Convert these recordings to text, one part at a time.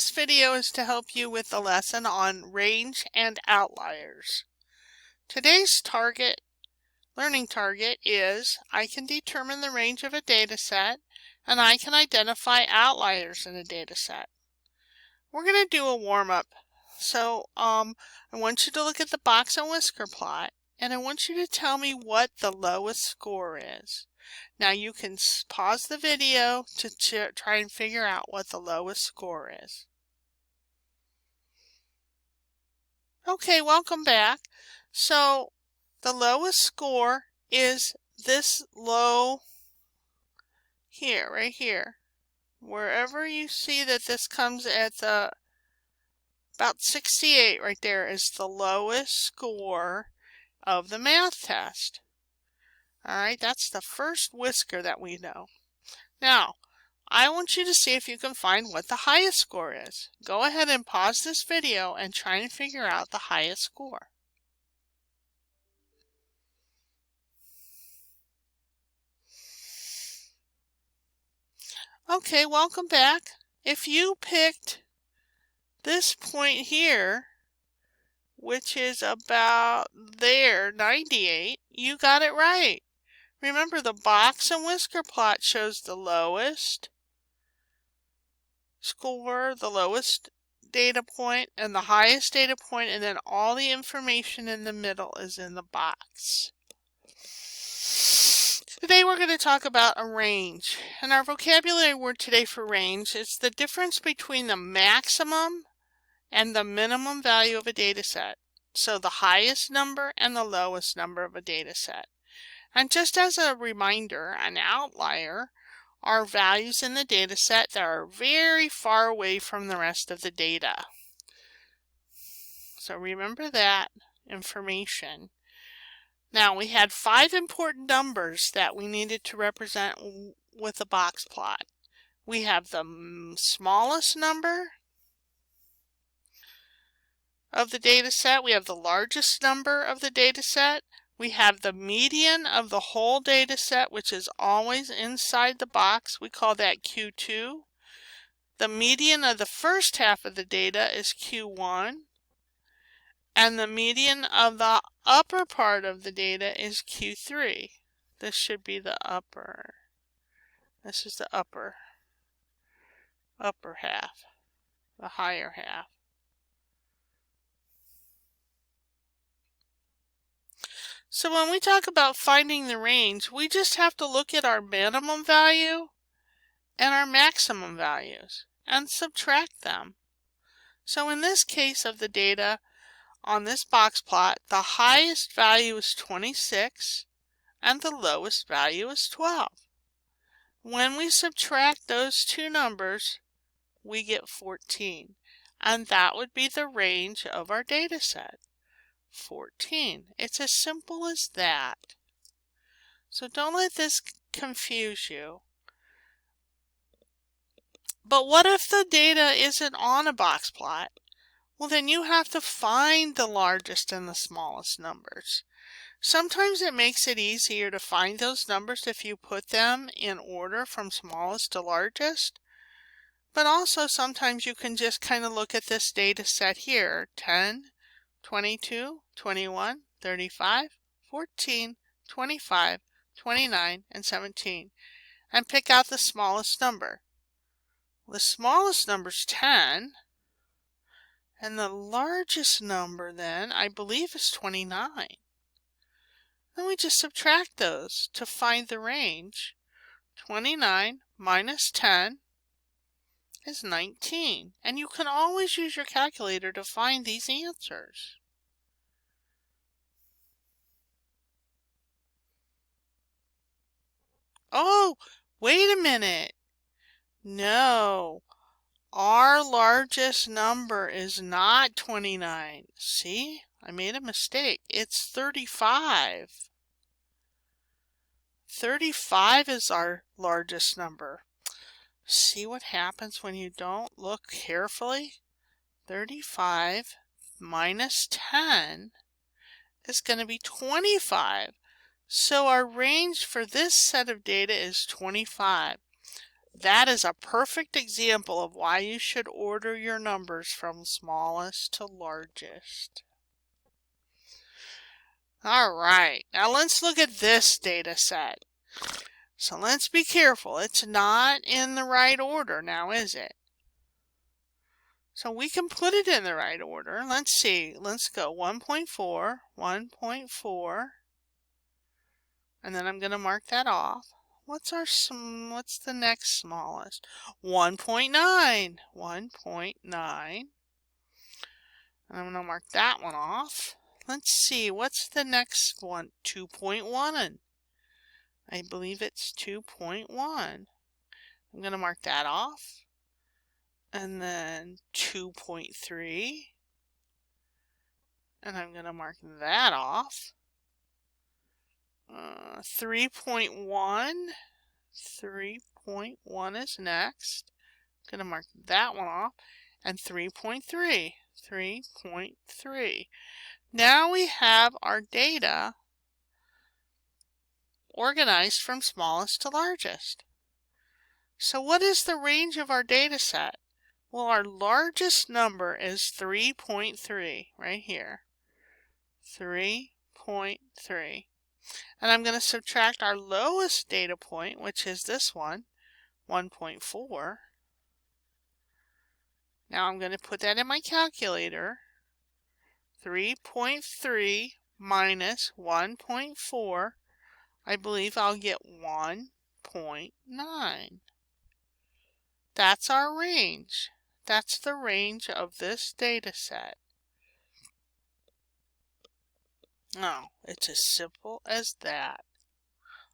this video is to help you with the lesson on range and outliers. Today's learning target is I can determine the range of a data set and I can identify outliers in a data set. We're going to do a warm-up. So I want you to look at the box and whisker plot and I want you to tell me what the lowest score is. Now you can pause the video to try and figure out what the lowest score is. Okay, welcome back. So the lowest score is this low here, right here. Wherever you see that this comes at the about 68 right there is the lowest score of the math test. Alright, that's the first whisker that we know. Now, I want you to see if you can find what the highest score is. Go ahead and pause this video and try and figure out the highest score. Okay, welcome back. If you picked this point here, which is about there, 98, you got it right. Remember, the box and whisker plot shows the lowest score, the lowest data point, and the highest data point, and then all the information in the middle is in the box. Today we're going to talk about a range, and our vocabulary word today for range is the difference between the maximum and the minimum value of a data set. So the highest number and the lowest number of a data set. And just as a reminder, an outlier are values in the data set that are very far away from the rest of the data. So remember that information. Now we had 5 important numbers that we needed to represent with a box plot. We have the smallest number of the data set, we have the largest number of the data set, we have the median of the whole data set, which is always inside the box. We call that Q2. The median of the first half of the data is Q1. And the median of the upper part of the data is Q3. This should be the upper. This is the upper half, the higher half. So when we talk about finding the range, we just have to look at our minimum value and our maximum values and subtract them. So in this case of the data on this box plot, the highest value is 26 and the lowest value is 12. When we subtract those two numbers, we get 14, and that would be the range of our data set. 14. It's as simple as that. So don't let this confuse you. But what if the data isn't on a box plot? Well, then you have to find the largest and the smallest numbers. Sometimes it makes it easier to find those numbers if you put them in order from smallest to largest. But also sometimes you can just kind of look at this data set here, 10, 22, 21, 35, 14, 25, 29, and 17, and pick out the smallest number. The smallest number is 10, and the largest number then, I believe, is 29. Then we just subtract those to find the range. 29 minus 10 is 19, and you can always use your calculator to find these answers. Oh, wait a minute. No, our largest number is not 29. See, I made a mistake. It's 35. 35 is our largest number. See what happens when you don't look carefully? 35 minus 10 is going to be 25. So our range for this set of data is 25. That is a perfect example of why you should order your numbers from smallest to largest. All right, now let's look at this data set. So let's be careful. It's not in the right order now, is it? So we can put it in the right order. Let's see. Let's go 1.4, 1.4, and then I'm going to mark that off. What's the next smallest? 1.9, 1.9. And I'm going to mark that one off. Let's see, what's the next one? 2.1. I believe it's 2.1. I'm going to mark that off. And then 2.3. And I'm going to mark that off. 3.1. 3.1 is next. I'm going to mark that one off. And 3.3. 3.3. Now we have our data organized from smallest to largest. So what is the range of our data set? Well, our largest number is 3.3 right here. 3.3. And I'm going to subtract our lowest data point, which is this one, 1.4. Now I'm going to put that in my calculator. 3.3 minus 1.4, I believe I'll get 1.9. That's our range. That's the range of this data set. Oh, it's as simple as that.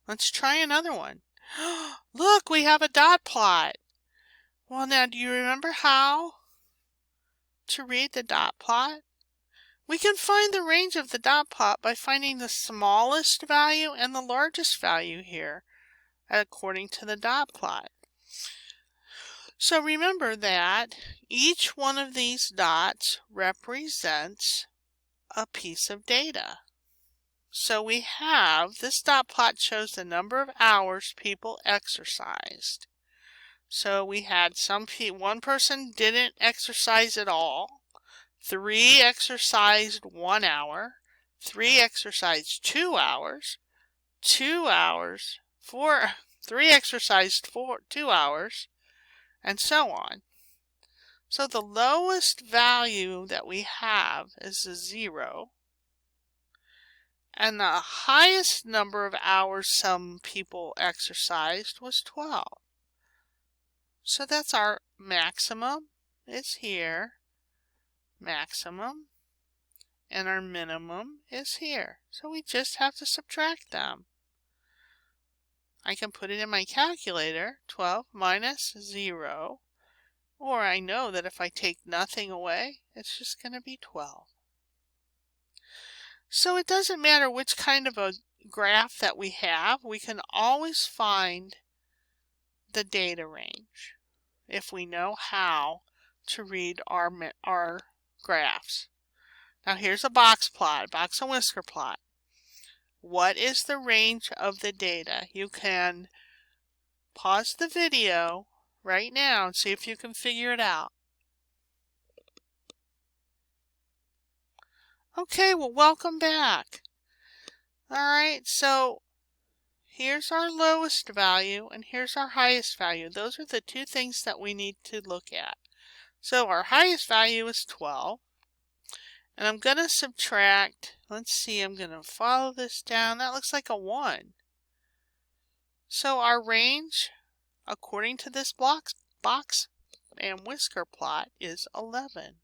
Let's try another one. Look, we have a dot plot. Well, now, do you remember how to read the dot plot? We can find the range of the dot plot by finding the smallest value and the largest value here, according to the dot plot. So remember that each one of these dots represents a piece of data. So we have, this dot plot shows the number of hours people exercised. So we had one person didn't exercise at all, 3 exercised 1 hour, 3 exercised 2 hours, 2 hours, 3 exercised 2 hours, and so on. So the lowest value that we have is a 0. And the highest number of hours some people exercised was 12. So that's our maximum is here, maximum, and our minimum is here. So we just have to subtract them. I can put it in my calculator, 12 minus 0, or I know that if I take nothing away, it's just going to be 12. So it doesn't matter which kind of a graph that we have, we can always find the data range if we know how to read our graphs. Now here's a box plot, box and whisker plot. What is the range of the data? You can pause the video right now and see if you can figure it out. Okay, well, welcome back. Alright, so here's our lowest value and here's our highest value. Those are the two things that we need to look at. So our highest value is 12. And I'm going to subtract, let's see, I'm going to follow this down. That looks like a 1. So our range, according to this box and whisker plot, is 11.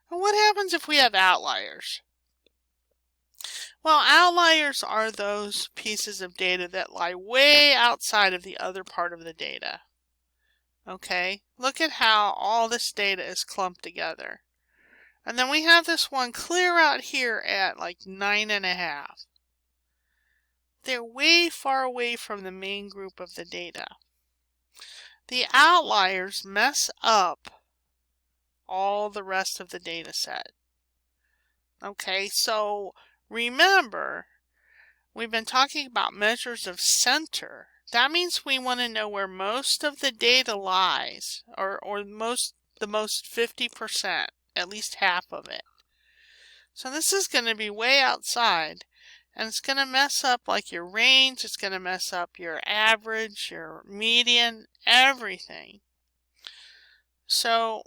And what happens if we have outliers? Well, outliers are those pieces of data that lie way outside of the other part of the data. Okay, look at how all this data is clumped together. And then we have this one clear out here at like 9.5. They're way far away from the main group of the data. The outliers mess up all the rest of the data set. Okay, so remember, we've been talking about measures of center. That means we want to know where most of the data lies, or the most 50%, at least half of it. So this is going to be way outside, and it's going to mess up like your range, it's going to mess up your average, your median, everything. So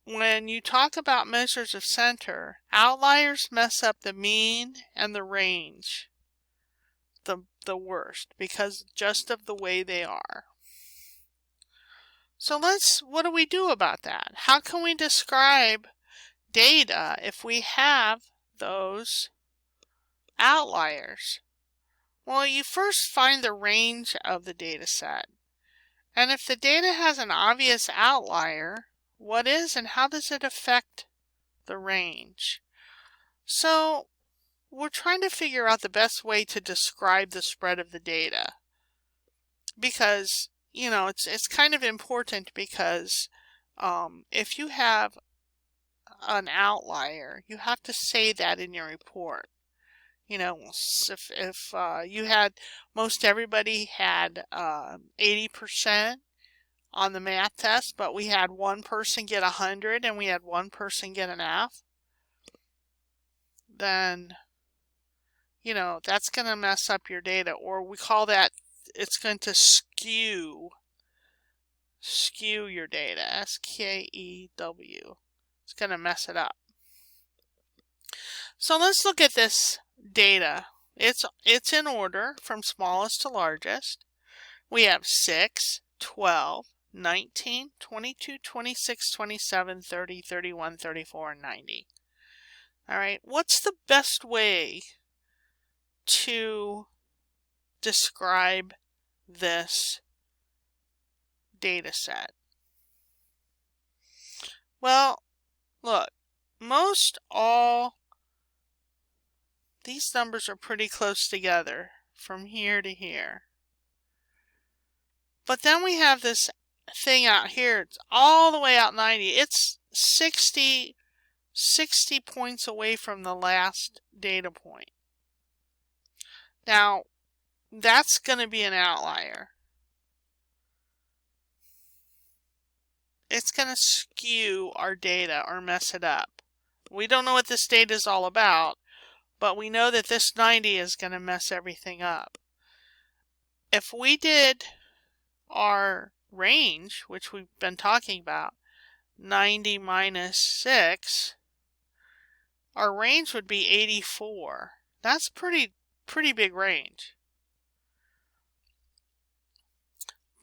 when you talk about measures of center, outliers mess up the mean and the range the worst because just of the way they are. So what do we do about that? How can we describe data if we have those outliers? Well, you first find the range of the data set. And if the data has an obvious outlier, what is and how does it affect the range? So we're trying to figure out the best way to describe the spread of the data. Because, you know, it's kind of important because if you have an outlier, you have to say that in your report. You know, if you had, most everybody had 80% on the math test, but we had one person get 100 and we had one person get an F, then, you know, that's going to mess up your data, or we call that, it's going to skew your data, S-K-E-W. It's going to mess it up. So let's look at this data. It's in order from smallest to largest. We have 6, 12, 19, 22, 26, 27, 30, 31, 34, and 90. All right, what's the best way to describe this data set? Well, look, most all these numbers are pretty close together from here to here. But then we have this thing out here, it's all the way out 90. It's 60 points away from the last data point. Now, that's going to be an outlier. It's going to skew our data or mess it up. We don't know what this data is all about, but we know that this 90 is going to mess everything up. If we did our range, which we've been talking about, 90 minus 6, our range would be 84. That's pretty big range.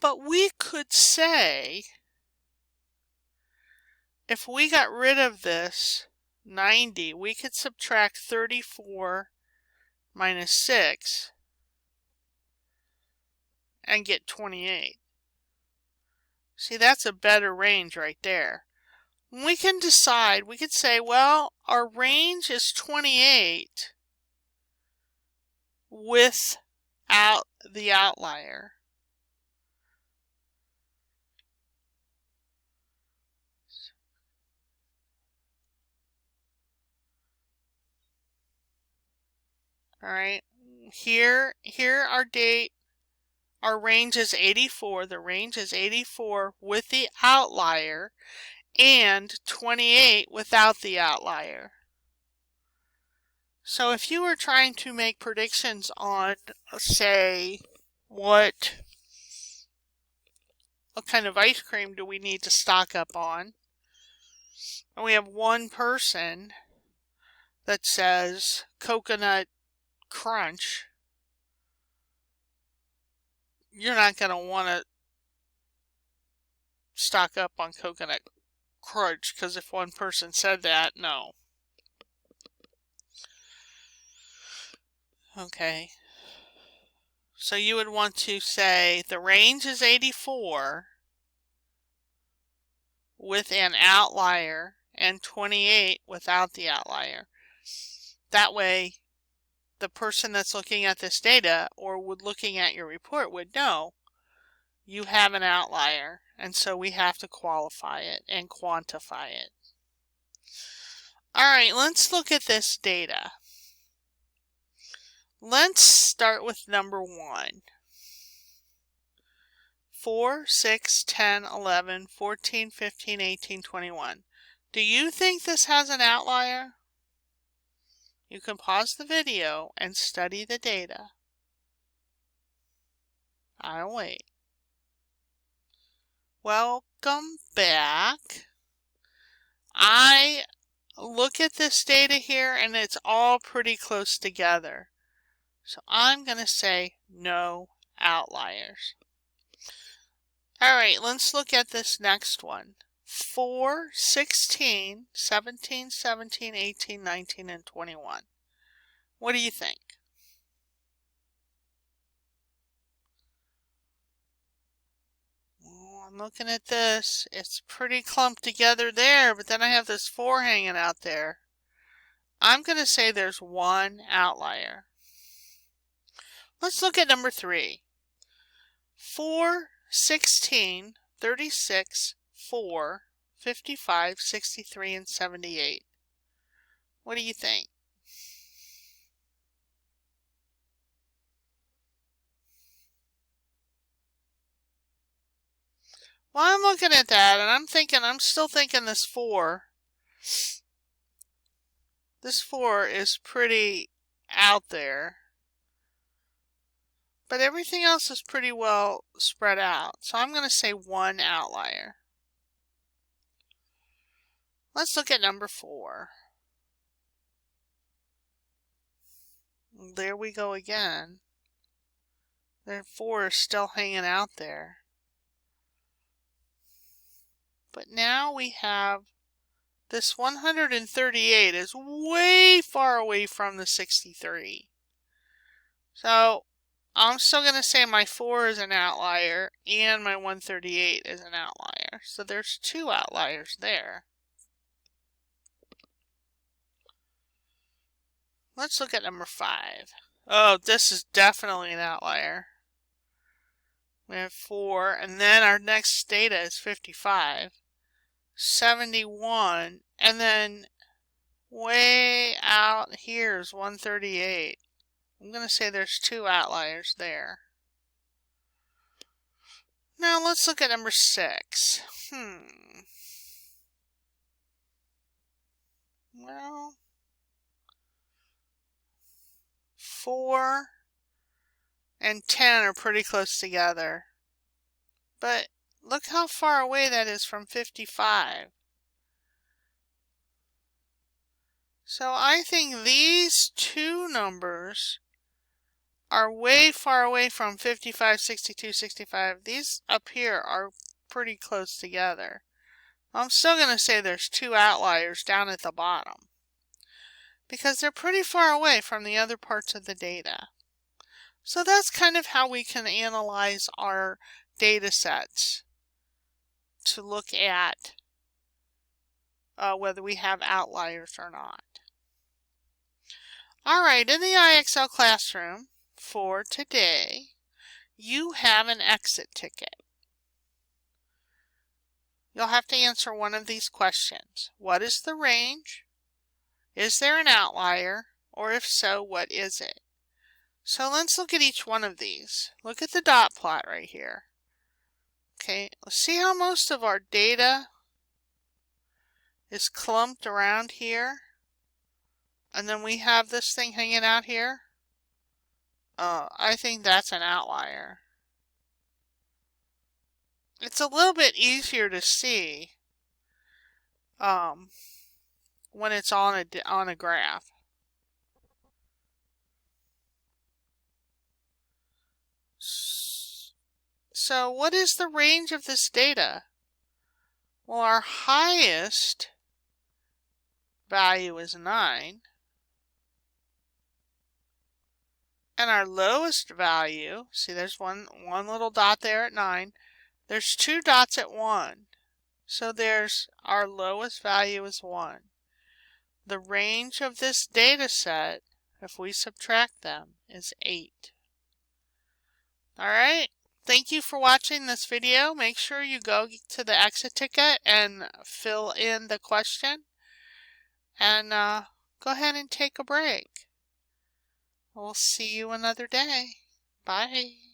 But we could say, if we got rid of this 90, we could subtract 34 minus 6 and get 28. See, that's a better range right there. We can decide, we could say, well, our range is 28 without the outlier. All right, here our range is 84. The range is 84 with the outlier and 28 without the outlier. So if you were trying to make predictions on, say, what kind of ice cream do we need to stock up on, and we have one person that says coconut crunch, you're not going to want to stock up on coconut crunch, because if one person said that, no. Okay. So you would want to say the range is 84 with an outlier and 28 without the outlier. That way, the person that's looking at this data or looking at your report would know you have an outlier, and so we have to qualify it and quantify it. All right, let's look at this data. Let's start with number 1. 4, 6, 10, 11, 14, 15, 18, 21. Do you think this has an outlier? You can pause the video and study the data. I'll wait. Welcome back. I look at this data here and it's all pretty close together. So I'm going to say no outliers. All right, let's look at this next one. 4, 16, 17, 17, 18, 19, and 21. What do you think? Oh, I'm looking at this. It's pretty clumped together there, but then I have this 4 hanging out there. I'm going to say there's one outlier. Let's look at number 3. 4, 16, 36, 4, 55, 63, and 78. What do you think? Well, I'm looking at that and I'm still thinking this 4. This 4 is pretty out there. But everything else is pretty well spread out. So I'm going to say one outlier. Let's look at number 4. There we go again. The 4 is still hanging out there. But now we have this 138 is way far away from the 63. So I'm still going to say my 4 is an outlier and my 138 is an outlier. So there's 2 outliers there. Let's look at number 5. Oh, this is definitely an outlier. We have 4, and then our next data is 55, 71, and then way out here is 138. I'm going to say there's 2 outliers there. Now let's look at number 6. Well, 4 and 10 are pretty close together. But look how far away that is from 55. So I think these 2 numbers are way far away from 55, 62, 65. These up here are pretty close together. I'm still going to say there's 2 outliers down at the bottom because they're pretty far away from the other parts of the data. So that's kind of how we can analyze our data sets to look at whether we have outliers or not. All right, in the IXL classroom for today, you have an exit ticket. You'll have to answer one of these questions. What is the range? Is there an outlier? Or if so, what is it? So let's look at each one of these. Look at the dot plot right here. Okay, let's see how most of our data is clumped around here. And then we have this thing hanging out here. I think that's an outlier. It's a little bit easier to see when it's on a graph. So what is the range of this data? Well, our highest value is 9. And our lowest value, see there's one little dot there at 9. There's 2 dots at 1. So there's our lowest value is 1. The range of this data set, if we subtract them, is 8. Alright, thank you for watching this video. Make sure you go to the exit ticket and fill in the question. And go ahead and take a break. We'll see you another day. Bye.